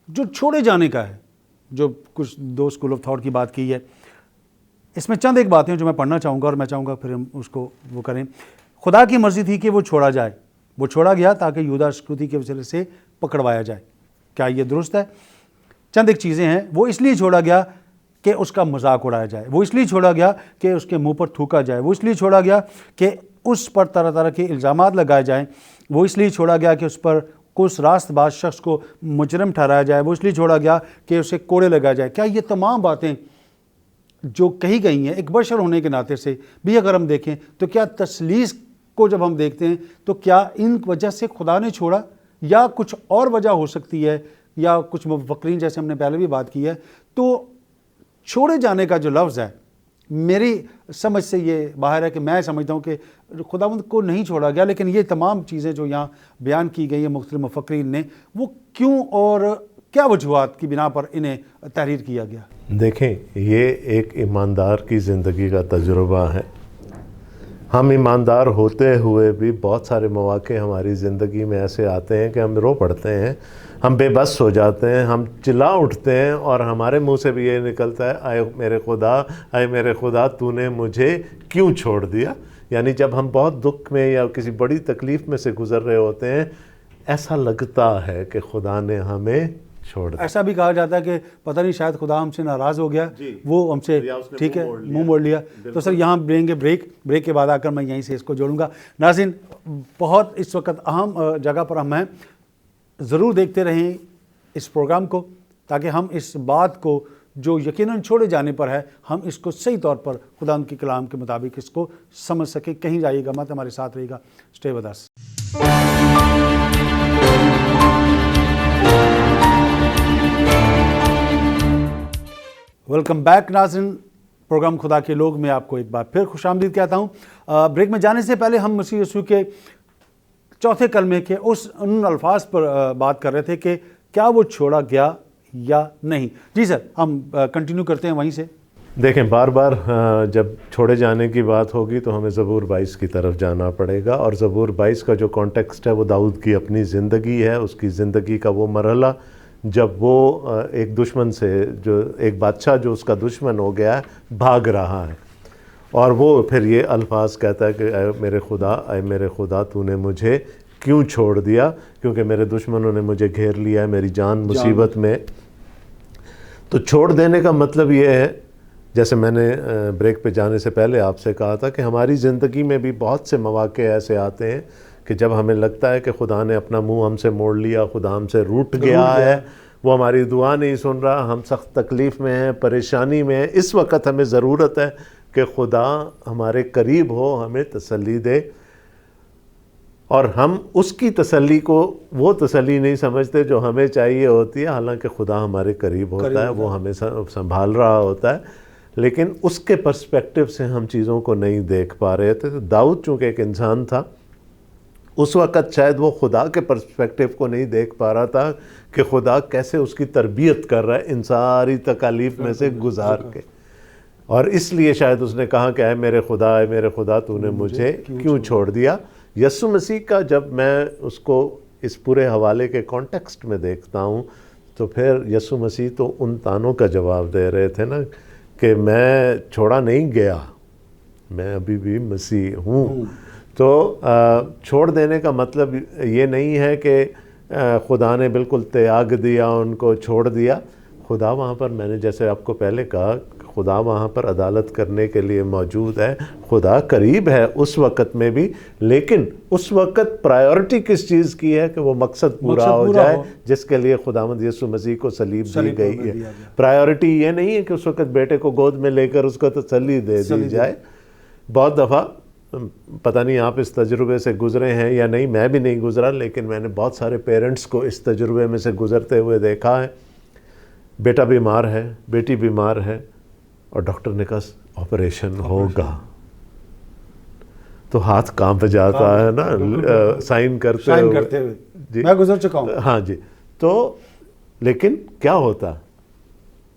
جو چھوڑے جانے کا ہے، جو کچھ دو اسکول آف تھاٹ کی بات کی ہے، اس میں چند ایک باتیں جو میں پڑھنا چاہوں گا اور میں چاہوں گا پھر ہم اس کو وہ کریں۔ خدا کی مرضی تھی کہ وہ چھوڑا جائے، وہ چھوڑا گیا تاکہ یہودا اسکروتی کے وسیلے سے پکڑوایا جائے۔ کیا یہ درست ہے؟ چند ایک چیزیں ہیں۔ وہ اس لیے چھوڑا گیا کہ اس کا مذاق اڑایا جائے، وہ اس لیے چھوڑا گیا کہ اس کے منہ پر تھوکا جائے، وہ اس لیے چھوڑا گیا کہ اس پر طرح طرح کے الزامات لگائے جائیں، وہ اس لیے چھوڑا گیا کہ اس پر کس راست باز شخص کو مجرم ٹھہرایا جائے، وہ اس لیے چھوڑا گیا کہ اسے کوڑے لگایا جائے۔ کیا یہ تمام باتیں جو کہی گئی ہیں ایک بشر ہونے کے ناطے سے بھی اگر ہم دیکھیں تو کیا تثلیث کو جب ہم دیکھتے ہیں تو کیا ان وجہ سے خدا نے چھوڑا، یا کچھ اور وجہ ہو سکتی ہے، یا کچھ مفکرین جیسے ہم نے پہلے بھی بات کی ہے؟ تو چھوڑے جانے کا جو لفظ ہے میری سمجھ سے یہ باہر ہے کہ میں سمجھتا ہوں کہ خداوند کو نہیں چھوڑا گیا، لیکن یہ تمام چیزیں جو یہاں بیان کی گئی ہیں مختلف مفکرین نے، وہ کیوں اور کیا وجوہات کی بنا پر انہیں تحریر کیا گیا؟
دیکھیں، یہ ایک ایماندار کی زندگی کا تجربہ ہے۔ ہم ایماندار ہوتے ہوئے بھی بہت سارے مواقع ہماری زندگی میں ایسے آتے ہیں کہ ہم رو پڑتے ہیں، ہم بے بس ہو جاتے ہیں، ہم چلا اٹھتے ہیں اور ہمارے منہ سے بھی یہ نکلتا ہے، اے میرے خدا، اے میرے خدا، تو نے مجھے کیوں چھوڑ دیا؟ یعنی جب ہم بہت دکھ میں یا کسی بڑی تکلیف میں سے گزر رہے ہوتے ہیں، ایسا لگتا ہے کہ خدا نے ہمیں چھوڑ دیا۔
ایسا بھی کہا جاتا ہے کہ پتہ نہیں شاید خدا ہم سے ناراض ہو گیا، وہ ہم سے ٹھیک ہے منہ موڑ لیا۔ تو سر یہاں لیں گے بریک کے بعد آ کر میں یہیں سے اس کو جوڑوں گا۔ ناظرین، بہت اس وقت اہم جگہ پر ہم ہیں، ضرور دیکھتے رہیں اس پروگرام کو تاکہ ہم اس بات کو جو یقیناً چھوڑے جانے پر ہے، ہم اس کو صحیح طور پر خدا ان کے کلام کے مطابق اس کو سمجھ سکیں۔ کہیں جائیے گا مت، ہمارے ساتھ رہے گا، stay with us. Welcome back ناظرین، پروگرام خدا کے لوگ میں آپ کو ایک بار پھر خوش آمدید کہتا ہوں۔ بریک میں جانے سے پہلے ہم مسیح یسوع کے چوتھے کلمے کے ان الفاظ پر بات کر رہے تھے کہ کیا وہ چھوڑا گیا یا نہیں۔ جی سر، ہم کنٹینیو کرتے ہیں وہیں سے۔
دیکھیں، بار بار جب چھوڑے جانے کی بات ہوگی تو ہمیں زبور 22 کی طرف جانا پڑے گا، اور زبور 22 کا جو کانٹیکسٹ ہے وہ داؤد کی اپنی زندگی ہے، اس کی زندگی کا وہ مرحلہ جب وہ ایک دشمن سے، جو ایک بادشاہ جو اس کا دشمن ہو گیا ہے، بھاگ رہا ہے، اور وہ پھر یہ الفاظ کہتا ہے کہ اے میرے خدا، اے میرے خدا، تو نے مجھے کیوں چھوڑ دیا؟ کیونکہ میرے دشمنوں نے مجھے گھیر لیا ہے، میری جان مصیبت میں۔ تو چھوڑ دینے کا مطلب یہ ہے، جیسے میں نے بریک پہ جانے سے پہلے آپ سے کہا تھا کہ ہماری زندگی میں بھی بہت سے مواقع ایسے آتے ہیں کہ جب ہمیں لگتا ہے کہ خدا نے اپنا منہ ہم سے موڑ لیا، خدا ہم سے روٹ گیا ہے، وہ ہماری دعا نہیں سن رہا، ہم سخت تکلیف میں ہیں، پریشانی میں ہیں۔ اس وقت ہمیں ضرورت ہے کہ خدا ہمارے قریب ہو، ہمیں تسلی دے، اور ہم اس کی تسلی کو وہ تسلی نہیں سمجھتے جو ہمیں چاہیے ہوتی ہے، حالانکہ خدا ہمارے قریب ہوتا ہے، وہ ہمیں سنبھال رہا ہوتا ہے، لیکن اس کے پرسپیکٹو سے ہم چیزوں کو نہیں دیکھ پا رہے تھے۔ تو داؤد چونکہ ایک انسان تھا، اس وقت شاید وہ خدا کے پرسپیکٹو کو نہیں دیکھ پا رہا تھا کہ خدا کیسے اس کی تربیت کر رہا ہے ان ساری تکالیف میں سے گزار کے، اور اس لیے شاید اس نے کہا کہ اے میرے خدا، اے میرے خدا، تو نے مجھے کیوں چھوڑ دیا؟ یسوع مسیح کا جب میں اس کو اس پورے حوالے کے کانٹیکسٹ میں دیکھتا ہوں تو پھر یسوع مسیح تو ان تانوں کا جواب دے رہے تھے نا کہ میں چھوڑا نہیں گیا، میں ابھی بھی مسیح ہوں۔ تو چھوڑ دینے کا مطلب یہ نہیں ہے کہ خدا نے بالکل تیاگ دیا، ان کو چھوڑ دیا۔ خدا وہاں پر، میں نے جیسے آپ کو پہلے کہا، خدا وہاں پر عدالت کرنے کے لیے موجود ہے، خدا قریب ہے اس وقت میں بھی، لیکن اس وقت پرائیورٹی کس چیز کی ہے کہ وہ مقصد پورا ہو جائے جس کے لیے خداوند یسوع مسیح کو صلیب دی گئی ہے۔ پرائیورٹی یہ نہیں ہے کہ اس وقت بیٹے کو گود میں لے کر اس کو تسلی دے دی جائے۔ بہت دفعہ، پتہ نہیں آپ اس تجربے سے گزرے ہیں یا نہیں، میں بھی نہیں گزرا، لیکن میں نے بہت سارے پیرنٹس کو اس تجربے میں سے گزرتے ہوئے دیکھا ہے۔ بیٹا بیمار ہے، بیٹی بیمار ہے، اور ڈاکٹر نے کہا آپریشن ہوگا تو ہاتھ کانپ جاتا ہے نا سائن کرتے
ہوئے میں گزر چکا ہوں.
ہاں جی. تو لیکن کیا ہوتا,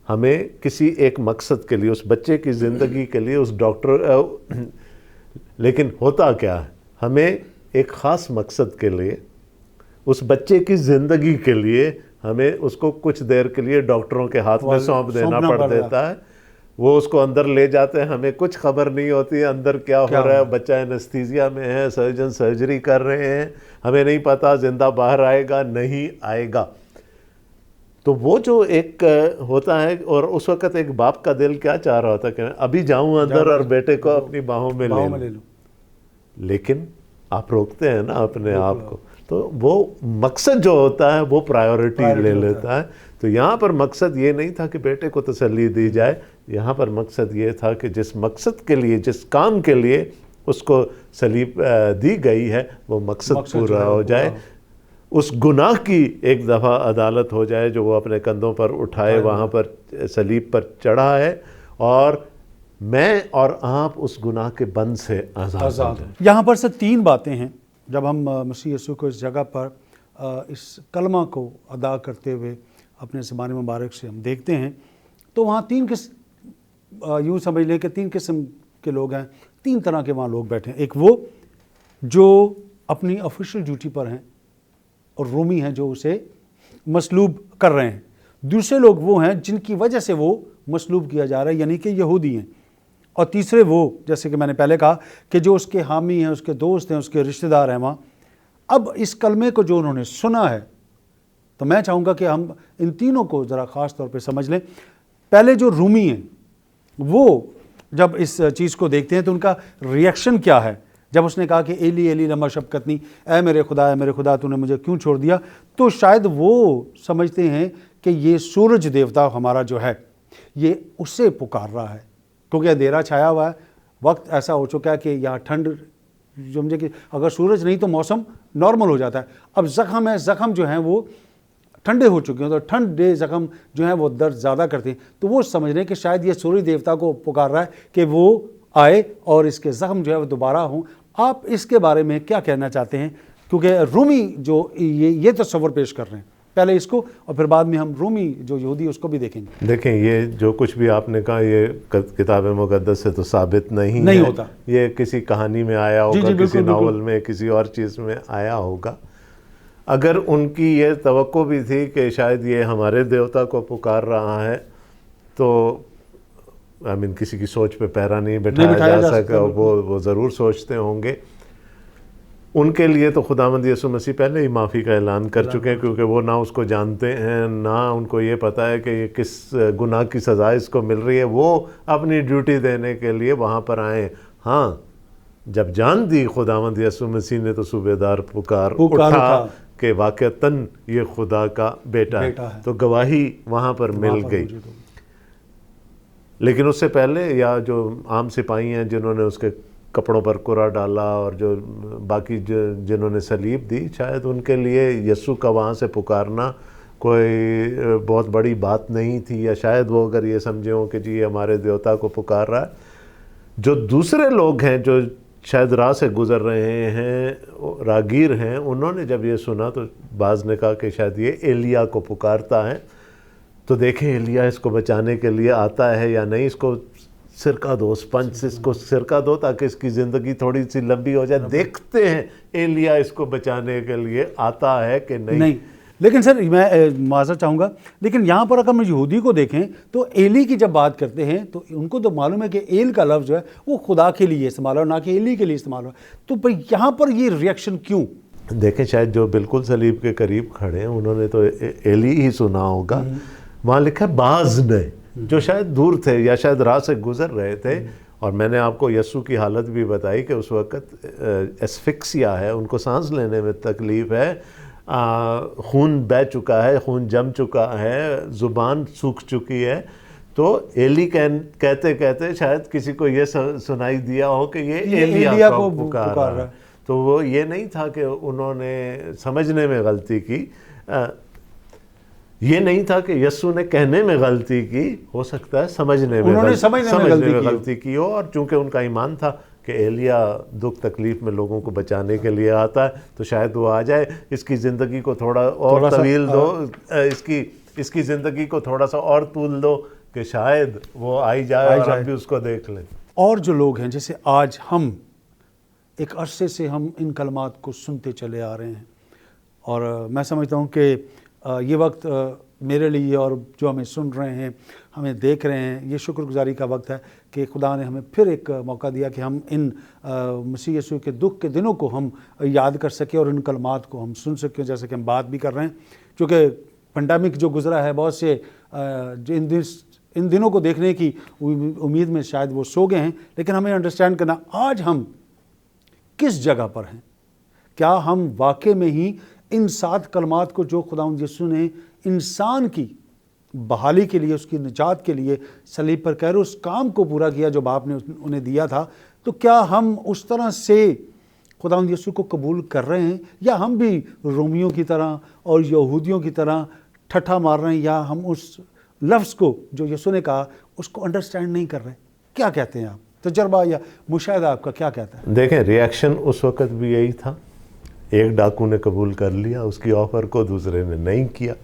ہمیں کسی ایک مقصد کے لیے, اس بچے کی زندگی کے لیے, اس ڈاکٹر, لیکن ہوتا کیا ہے, ہمیں ایک خاص مقصد کے لیے, اس بچے کی زندگی کے لیے ہمیں اس کو کچھ دیر کے لیے ڈاکٹروں کے ہاتھ میں سونپ دینا پڑ دیتا ہے. وہ اس کو اندر لے جاتے ہیں, ہمیں کچھ خبر نہیں ہوتی ہے اندر کیا ہو رہا ہے, بچہ انستھیزیا میں ہے, سرجن سرجری کر رہے ہیں, ہمیں نہیں پتا زندہ باہر آئے گا نہیں آئے گا. تو وہ جو ایک ہوتا ہے, اور اس وقت ایک باپ کا دل کیا چاہ رہا ہوتا ہے کہ میں ابھی جاؤں اندر اور بیٹے کو اپنی باہوں میں لے لوں, لیکن آپ روکتے ہیں نا اپنے آپ کو. تو وہ مقصد جو ہوتا ہے وہ پرائیورٹی لے لیتا ہے. تو یہاں پر مقصد یہ نہیں تھا کہ بیٹے کو تسلی دی جائے, یہاں پر مقصد یہ تھا کہ جس مقصد کے لیے, جس کام کے لیے اس کو صلیب دی گئی ہے, وہ مقصد پورا ہو جائے. اس گناہ کی ایک دفعہ عدالت ہو جائے جو وہ اپنے کندھوں پر اٹھائے, وہاں پر صلیب پر چڑھا ہے, اور میں اور آپ اس گناہ کے بند سے آزاد ہو جائیں.
یہاں پر سے 3 باتیں ہیں جب ہم مسیح یسوع کو اس جگہ پر اس کلمہ کو ادا کرتے ہوئے اپنے زبان مبارک سے ہم دیکھتے ہیں, تو وہاں 3 قسم, یوں سمجھ لیں کہ 3 قسم کے لوگ ہیں, 3 طرح کے وہاں لوگ بیٹھے ہیں. ایک وہ جو اپنی آفیشیل ڈیوٹی پر ہیں اور رومی ہیں جو اسے مصلوب کر رہے ہیں. دوسرے لوگ وہ ہیں جن کی وجہ سے وہ مصلوب کیا جا رہا ہے, یعنی کہ یہودی ہیں. اور تیسرے وہ, جیسے کہ میں نے پہلے کہا, کہ جو اس کے حامی ہیں, اس کے دوست ہیں, اس کے رشتہ دار ہیں وہاں. اب اس کلمے کو جو انہوں نے سنا ہے, تو میں چاہوں گا کہ ہم ان تینوں کو ذرا خاص طور پہ سمجھ لیں. پہلے جو رومی ہیں وہ جب اس چیز کو دیکھتے ہیں تو ان کا ریئیکشن کیا ہے. جب اس نے کہا کہ ایلی ایلی لما شبقتنی, اے میرے خدا تو نے مجھے کیوں چھوڑ دیا, تو شاید وہ سمجھتے ہیں کہ یہ سورج دیوتا ہمارا جو ہے یہ اسے پکار رہا ہے, کیونکہ اندھیرا چھایا ہوا ہے, وقت ایسا ہو چکا ہے کہ یہاں ٹھنڈ, سمجھے کہ اگر سورج نہیں تو موسم نارمل ہو جاتا ہے. اب زخم ہے, زخم جو ہیں وہ ٹھنڈے ہو چکے ہیں, تو ٹھنڈے زخم جو ہیں وہ درد زیادہ کرتے ہیں. تو وہ سمجھ رہے ہیں کہ شاید یہ سورج دیوتا کو پکار رہا ہے کہ وہ آئے اور اس کے زخم جو ہے وہ دوبارہ ہوں. آپ اس کے بارے میں کیا کہنا چاہتے ہیں, کیونکہ رومی جو یہ تصور پیش کر رہے ہیں, پہلے اس کو اور پھر بعد میں ہم رومی جو یہودی اس کو بھی دیکھیں گے.
دیکھیں, یہ جو کچھ بھی آپ نے کہا یہ کتاب مقدس سے تو ثابت نہیں
ہوتا,
یہ کسی کہانی میں آیا ہوگا, کسی ناول میں, کسی اور چیز میں آیا ہوگا. اگر ان کی یہ توقع بھی تھی کہ شاید یہ ہمارے دیوتا کو پکار رہا ہے, تو کسی کی سوچ پہ پیرا نہیں بٹھایا جا سکا, وہ ضرور سوچتے ہوں گے. ان کے لیے تو خداوند یسوع مسیح پہلے ہی معافی کا اعلان کر چکے ہیں, کیونکہ وہ نہ اس کو جانتے ہیں, نہ ان کو یہ پتہ ہے کہ یہ کس گناہ کی سزا اس کو مل رہی ہے. وہ اپنی ڈیوٹی دینے کے لیے وہاں پر آئے. ہاں, جب جان دی خداوند یسوع مسیح نے تو صوبیدار پکار اٹھا کہ واقعتاً یہ خدا کا بیٹا ہے, تو گواہی وہاں پر مل گئی. لیکن اس سے پہلے یا جو عام سپاہی ہیں جنہوں نے اس کے کپڑوں پر کرا ڈالا, اور جو باقی جنہوں نے صلیب دی, شاید ان کے لیے یسوع کا وہاں سے پکارنا کوئی بہت بڑی بات نہیں تھی, یا شاید وہ اگر یہ سمجھے ہوں کہ جی ہمارے دیوتا کو پکار رہا ہے. جو دوسرے لوگ ہیں جو شاید راہ سے گزر رہے ہیں, راگیر ہیں, انہوں نے جب یہ سنا تو بعض نے کہا کہ شاید یہ ایلیا کو پکارتا ہے. تو دیکھیں ایلیا اس کو بچانے کے لیے آتا ہے یا نہیں, اس کو سرکہ دو, اسپنج اس کو سرکہ دو تاکہ اس کی زندگی تھوڑی سی لمبی ہو جائے. دیکھتے ہیں ایلیا اس کو بچانے کے لیے آتا ہے کہ نہیں.
لیکن سر میں معذرت چاہوں گا, لیکن یہاں پر اگر ہم یہودی کو دیکھیں تو ایلی کی جب بات کرتے ہیں تو ان کو تو معلوم ہے کہ ایل کا لفظ جو ہے وہ خدا کے لیے استعمال ہو, نہ کہ ایلی کے لیے استعمال ہو. تو یہاں پر یہ ریئیکشن کیوں؟
دیکھیں, شاید جو بالکل صلیب کے قریب کھڑے ہیں انہوں نے تو ایلی ہی سنا ہوگا. وہاں لکھا ہے بعض نے, جو شاید دور تھے یا شاید راہ سے گزر رہے تھے. اور میں نے آپ کو یسوع کی حالت بھی بتائی کہ اس وقت ایسفکسیا ہے, ان کو سانس لینے میں تکلیف ہے, خون بہہ چکا ہے, خون جم چکا ہے, زبان سوکھ چکی ہے. تو ایلی کہتے کہتے شاید کسی کو یہ سنائی دیا ہو کہ یہ ایلیا کو پکار رہا ہے. تو وہ یہ نہیں تھا کہ انہوں نے سمجھنے میں غلطی کی. یہ نہیں تھا کہ یسوع نے کہنے میں غلطی کی، ہو سکتا ہے سمجھنے میں
انہوں نے سمجھنے میں
غلطی کی ہو، اور چونکہ ان کا ایمان تھا کہ ایلیا دکھ تکلیف میں لوگوں کو بچانے کے لیے آتا ہے تو شاید وہ آ جائے، اس کی زندگی کو تھوڑا اور طویل دو، اس کی زندگی کو تھوڑا سا اور طول دو کہ شاید وہ آئی جائے اور ہم بھی اس کو دیکھ لیں۔
اور جو لوگ ہیں جیسے آج ہم ایک عرصے سے ہم ان کلمات کو سنتے چلے آ رہے ہیں، اور میں سمجھتا ہوں کہ یہ وقت میرے لیے اور جو ہمیں سن رہے ہیں، ہمیں دیکھ رہے ہیں، یہ شکر گزاری کا وقت ہے کہ خدا نے ہمیں پھر ایک موقع دیا کہ ہم ان مسیح یسوع کے دکھ کے دنوں کو ہم یاد کر سکیں اور ان کلمات کو ہم سن سکیں، جیسے کہ ہم بات بھی کر رہے ہیں، چونکہ پینڈیمک جو گزرا ہے، بہت سے جو ان دنوں کو دیکھنے کی امید میں شاید وہ سو گئے ہیں، لیکن ہمیں انڈرسٹینڈ کرنا آج ہم کس جگہ پر ہیں۔ کیا ہم واقع میں ہی ان 7 کلمات کو جو خداوند یسوع نے انسان کی بحالی کے لیے، اس کی نجات کے لیے صلیب پر کہہ رہے اس کام کو پورا کیا جو باپ نے انہیں دیا تھا، تو کیا ہم اس طرح سے خداوند یسوع کو قبول کر رہے ہیں، یا ہم بھی رومیوں کی طرح اور یہودیوں کی طرح ٹھٹھا مار رہے ہیں، یا ہم اس لفظ کو جو یسوع نے کہا اس کو انڈرسٹینڈ نہیں کر رہے؟ کیا کہتے ہیں آپ؟ تجربہ یا مشاہدہ آپ کا کیا کہتا ہے؟
دیکھیں، ریاکشن اس وقت بھی یہی تھا، ایک ڈاکو نے قبول کر لیا اس کی آفر کو، دوسرے نے نہیں کیا۔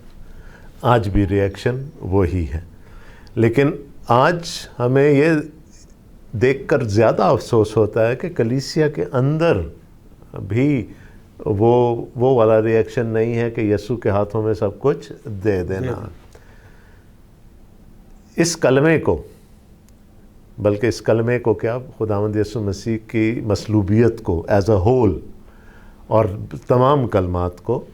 آج بھی ریاکشن وہی ہے، لیکن آج ہمیں یہ دیکھ کر زیادہ افسوس ہوتا ہے کہ کلیسیا کے اندر بھی وہ والا ریاکشن نہیں ہے کہ یسوع کے ہاتھوں میں سب کچھ دے دینا۔ اس کلمے کو، بلکہ اس کلمے کو کیا، خداوند یسوع مسیح کی مصلوبیت کو ایز اے ہول اور تمام کلمات کو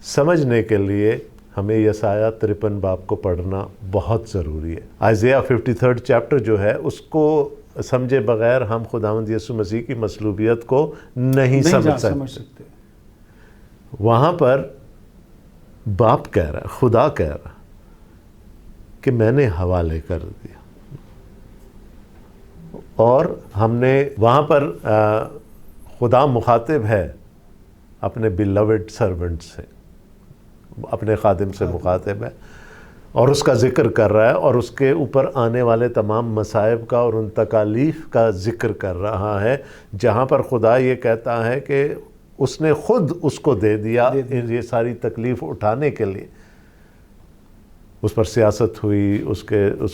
سمجھنے کے لیے ہمیں یسایہ 53 باب کو پڑھنا بہت ضروری ہے۔ آئزیہ 53 چیپٹر جو ہے اس کو سمجھے بغیر ہم خداوند یسوع مسیح کی مصلوبیت کو نہیں سمجھ سکتے۔ وہاں پر باپ کہہ رہا ہے، خدا کہہ رہا کہ میں نے حوالے کر دیا، اور ہم نے وہاں پر خدا مخاطب ہے اپنے بیلوڈ سرونٹ سے، اپنے خادم سے مخاطب ہے، اور اس کا ذکر کر رہا ہے، اور اس کے اوپر آنے والے تمام مصائب کا اور ان تکالیف کا ذکر کر رہا ہے، جہاں پر خدا یہ کہتا ہے کہ اس نے خود اس کو دے دیا یہ ساری تکلیف اٹھانے کے لیے۔ اس پر سیاست ہوئی، اس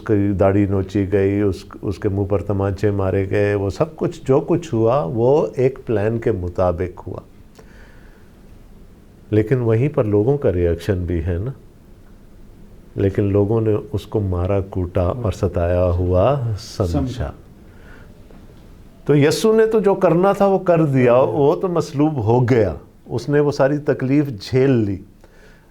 کی داڑھی نوچی گئی، اس کے منہ پر تمانچے مارے گئے، وہ سب کچھ جو کچھ ہوا وہ ایک پلان کے مطابق ہوا، لیکن وہیں پر لوگوں کا ریاکشن بھی ہے نا۔ لیکن لوگوں نے اس کو مارا، کوٹا اور ستایا ہوا سمجھا۔ تو یسوع نے تو جو کرنا تھا وہ کر دیا، وہ تو مصلوب ہو گیا، اس نے وہ ساری تکلیف جھیل لی۔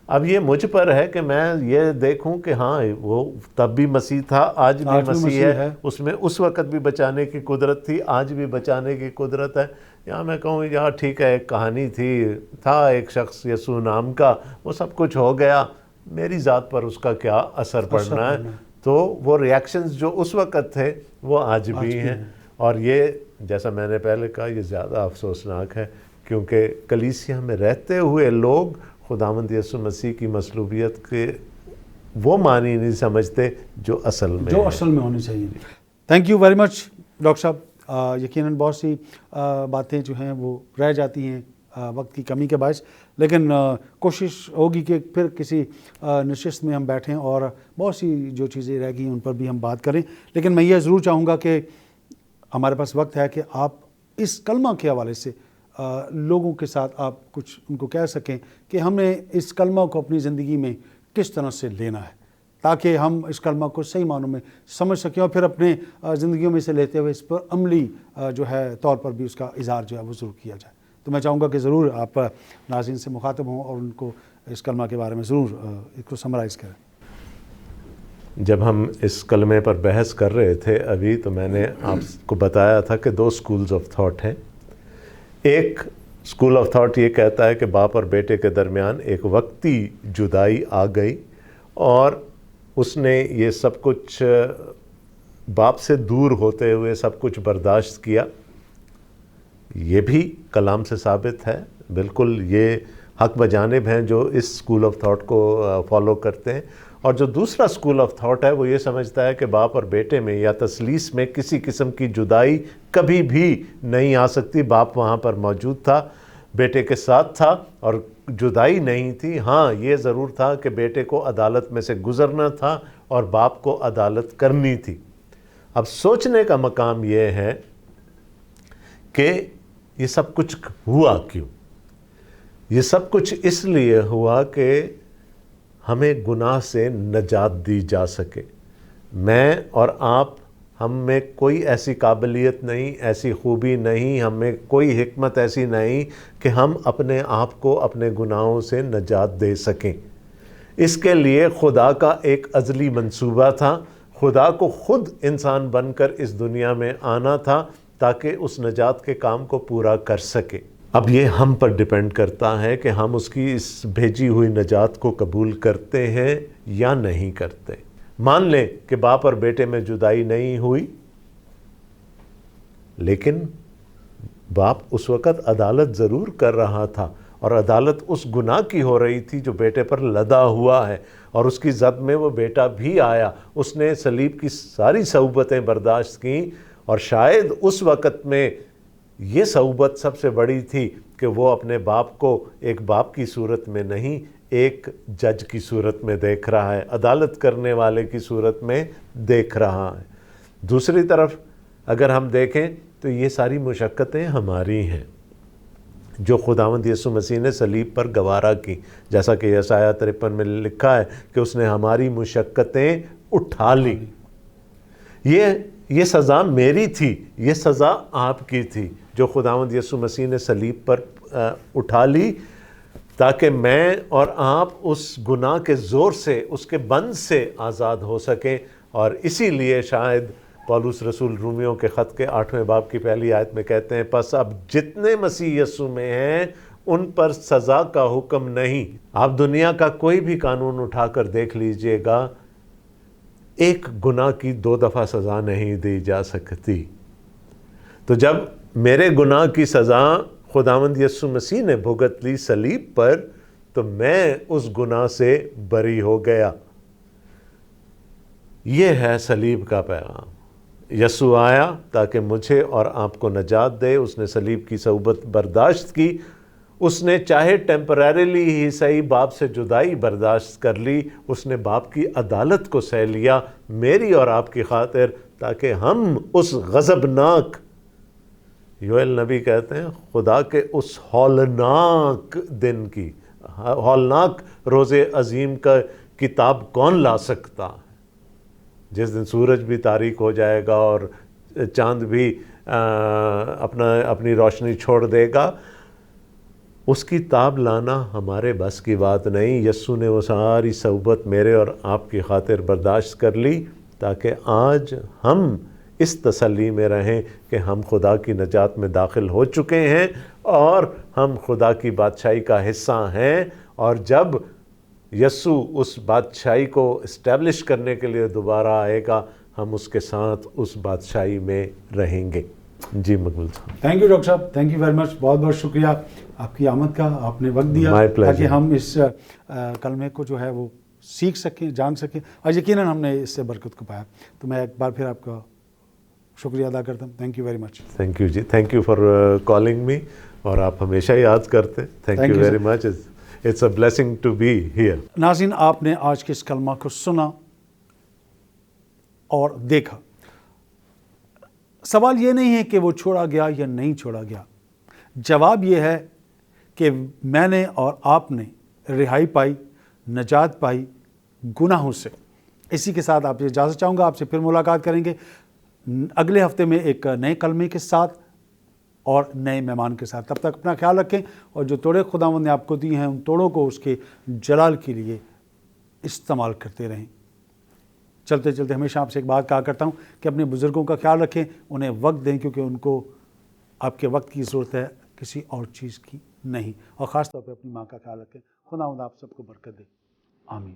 اب یہ مجھ پر ہے کہ میں یہ دیکھوں کہ ہاں وہ تب بھی مسیح تھا، آج بھی مسیح ہے، اس میں اس وقت بھی بچانے کی قدرت تھی، آج بھی بچانے کی قدرت ہے۔ یا میں کہوں یار ٹھیک ہے، ایک کہانی تھا ایک شخص یسوع نام کا، وہ سب کچھ ہو گیا، میری ذات پر اس کا کیا اثر پڑنا ہے؟ تو وہ ریاکشنز جو اس وقت تھے وہ آج بھی ہیں، اور یہ جیسا میں نے پہلے کہا یہ زیادہ افسوسناک ہے، کیونکہ کلیسیا میں رہتے ہوئے لوگ خداوند یسوع مسیح کی مصلوبیت کے وہ معنی نہیں سمجھتے جو اصل میں
ہونی چاہیے۔ Thank you very much doctor صاحب۔ یقیناً بہت سی باتیں جو ہیں وہ رہ جاتی ہیں وقت کی کمی کے باعث، لیکن کوشش ہوگی کہ پھر کسی نشست میں ہم بیٹھیں اور بہت سی جو چیزیں رہ گئی ان پر بھی ہم بات کریں۔ لیکن میں یہ ضرور چاہوں گا کہ ہمارے پاس وقت ہے کہ آپ اس کلمہ کے حوالے سے لوگوں کے ساتھ آپ کچھ ان کو کہہ سکیں کہ ہمیں اس کلمہ کو اپنی زندگی میں کس طرح سے لینا ہے، تاکہ ہم اس کلمہ کو صحیح معنوں میں سمجھ سکیں اور پھر اپنے زندگیوں میں سے لیتے ہوئے اس پر عملی جو ہے طور پر بھی اس کا اظہار جو ہے وہ ضرور کیا جائے۔ تو میں چاہوں گا کہ ضرور آپ ناظرین سے مخاطب ہوں اور ان کو اس کلمہ کے بارے میں ضرور اس کو سمرائز کریں۔
جب ہم اس کلمے پر بحث کر رہے تھے ابھی، تو میں نے آپ کو بتایا تھا کہ 2 سکولز آف تھاٹ ہیں۔ ایک سکول آف تھاٹ یہ کہتا ہے کہ باپ اور بیٹے کے درمیان ایک وقتی جدائی آ گئی، اور اس نے یہ سب کچھ باپ سے دور ہوتے ہوئے سب کچھ برداشت کیا۔ یہ بھی کلام سے ثابت ہے، بالکل یہ حق بجانب ہیں جو اس اسکول آف تھاٹ کو فالو کرتے ہیں. اور جو دوسرا اسکول آف تھاٹ ہے وہ یہ سمجھتا ہے کہ باپ اور بیٹے میں یا تثلیث میں کسی قسم کی جدائی کبھی بھی نہیں آ سکتی. باپ وہاں پر موجود تھا، بیٹے کے ساتھ تھا اور جدائی نہیں تھی. ہاں یہ ضرور تھا کہ بیٹے کو عدالت میں سے گزرنا تھا اور باپ کو عدالت کرنی تھی. اب سوچنے کا مقام یہ ہے کہ یہ سب کچھ ہوا کیوں؟ یہ سب کچھ اس لیے ہوا کہ ہمیں گناہ سے نجات دی جا سکے. میں اور آپ، ہم میں کوئی ایسی قابلیت نہیں، ایسی خوبی نہیں، ہم میں کوئی حکمت ایسی نہیں کہ ہم اپنے آپ کو اپنے گناہوں سے نجات دے سکیں. اس کے لیے خدا کا ایک ازلی منصوبہ تھا. خدا کو خود انسان بن کر اس دنیا میں آنا تھا تاکہ اس نجات کے کام کو پورا کر سکے. اب یہ ہم پر ڈیپینڈ کرتا ہے کہ ہم اس کی اس بھیجی ہوئی نجات کو قبول کرتے ہیں یا نہیں کرتے. مان لیں کہ باپ اور بیٹے میں جدائی نہیں ہوئی، لیکن باپ اس وقت عدالت ضرور کر رہا تھا اور عدالت اس گناہ کی ہو رہی تھی جو بیٹے پر لدا ہوا ہے، اور اس کی زد میں وہ بیٹا بھی آیا. اس نے صلیب کی ساری صعوبتیں برداشت کیں، اور شاید اس وقت میں یہ صعوبت سب سے بڑی تھی کہ وہ اپنے باپ کو ایک باپ کی صورت میں نہیں، ایک جج کی صورت میں دیکھ رہا ہے، عدالت کرنے والے کی صورت میں دیکھ رہا ہے. دوسری طرف اگر ہم دیکھیں تو یہ ساری مشقتیں ہماری ہیں جو خداوند یسوع مسیح نے صلیب پر گوارا کی. جیسا کہ یسایہ 53 میں لکھا ہے کہ اس نے ہماری مشقتیں اٹھا لی. یہ سزا میری تھی، یہ سزا آپ کی تھی جو خداوند یسوع مسیح نے صلیب پر اٹھا لی، تاکہ میں اور آپ اس گناہ کے زور سے، اس کے بند سے آزاد ہو سکیں. اور اسی لیے شاید پولس رسول رومیوں کے خط کے 8ویں باب کی پہلی آیت میں کہتے ہیں، پس اب جتنے مسیح یسوع میں ہیں ان پر سزا کا حکم نہیں. آپ دنیا کا کوئی بھی قانون اٹھا کر دیکھ لیجئے گا، ایک گناہ کی 2 دفعہ سزا نہیں دی جا سکتی. تو جب میرے گناہ کی سزا خداوند یسوع مسیح نے بھگت لی صلیب پر، تو میں اس گناہ سے بری ہو گیا. یہ ہے صلیب کا پیغام. یسوع آیا تاکہ مجھے اور آپ کو نجات دے. اس نے صلیب کی صعوبت برداشت کی. اس نے چاہے ٹیمپریریلی ہی صحیح باپ سے جدائی برداشت کر لی، اس نے باپ کی عدالت کو سہ لیا میری اور آپ کی خاطر، تاکہ ہم اس غضبناک، یوئیل نبی کہتے ہیں خدا کے اس ہولناک دن کی، ہولناک روز عظیم کا کتاب کون لا سکتا ہے، جس دن سورج بھی تاریک ہو جائے گا اور چاند بھی اپنی روشنی چھوڑ دے گا. اس کی تاب لانا ہمارے بس کی بات نہیں. یسوع نے وہ ساری صعوبت میرے اور آپ کی خاطر برداشت کر لی، تاکہ آج ہم اس تسلی میں رہیں کہ ہم خدا کی نجات میں داخل ہو چکے ہیں اور ہم خدا کی بادشاہی کا حصہ ہیں. اور جب یسوع اس بادشاہی کو اسٹیبلش کرنے کے لیے دوبارہ آئے گا، ہم اس کے ساتھ اس بادشاہی میں رہیں گے. جی مقبول صاحب.
تھینک یو ڈاکٹر صاحب، تھینک یو ویری مچ. بہت بہت شکریہ آپ کی آمد کا، آپ نے وقت دیا تاکہ ہم اس کلمے کو جو ہے وہ سیکھ سکیں، جان سکیں، اور یقیناً ہم نے اس سے برکت کو پایا. تو میں ایک بار پھر آپ کا شکریہ ادا کرتا ہوں. Thank you very much.
Thank you جی، thank you for calling me. اور آپ ہمیشہ یاد کرتے. Thank you very much. It's a blessing to be here.
ناظرین، آپ نے آج کے اس کلمہ کو سنا اور دیکھا. سوال یہ نہیں ہے کہ وہ چھوڑا گیا یا نہیں چھوڑا گیا. جواب یہ ہے کہ میں نے اور آپ نے رہائی پائی، نجات پائی گناہوں سے. اسی کے ساتھ آپ سے اجازت چاہوں گا. آپ سے پھر ملاقات کریں گے اگلے ہفتے میں ایک نئے کلمے کے ساتھ اور نئے مہمان کے ساتھ. تب تک اپنا خیال رکھیں، اور جو توڑے خداوند نے آپ کو دی ہیں ان توڑوں کو اس کے جلال کے لیے استعمال کرتے رہیں. چلتے چلتے ہمیشہ آپ سے ایک بات کہا کرتا ہوں کہ اپنے بزرگوں کا خیال رکھیں، انہیں وقت دیں، کیونکہ ان کو آپ کے وقت کی ضرورت ہے، کسی اور چیز کی نہیں. اور خاص طور پہ اپنی ماں کا خیال رکھیں. خداوند آپ سب کو برکت دے. آمین.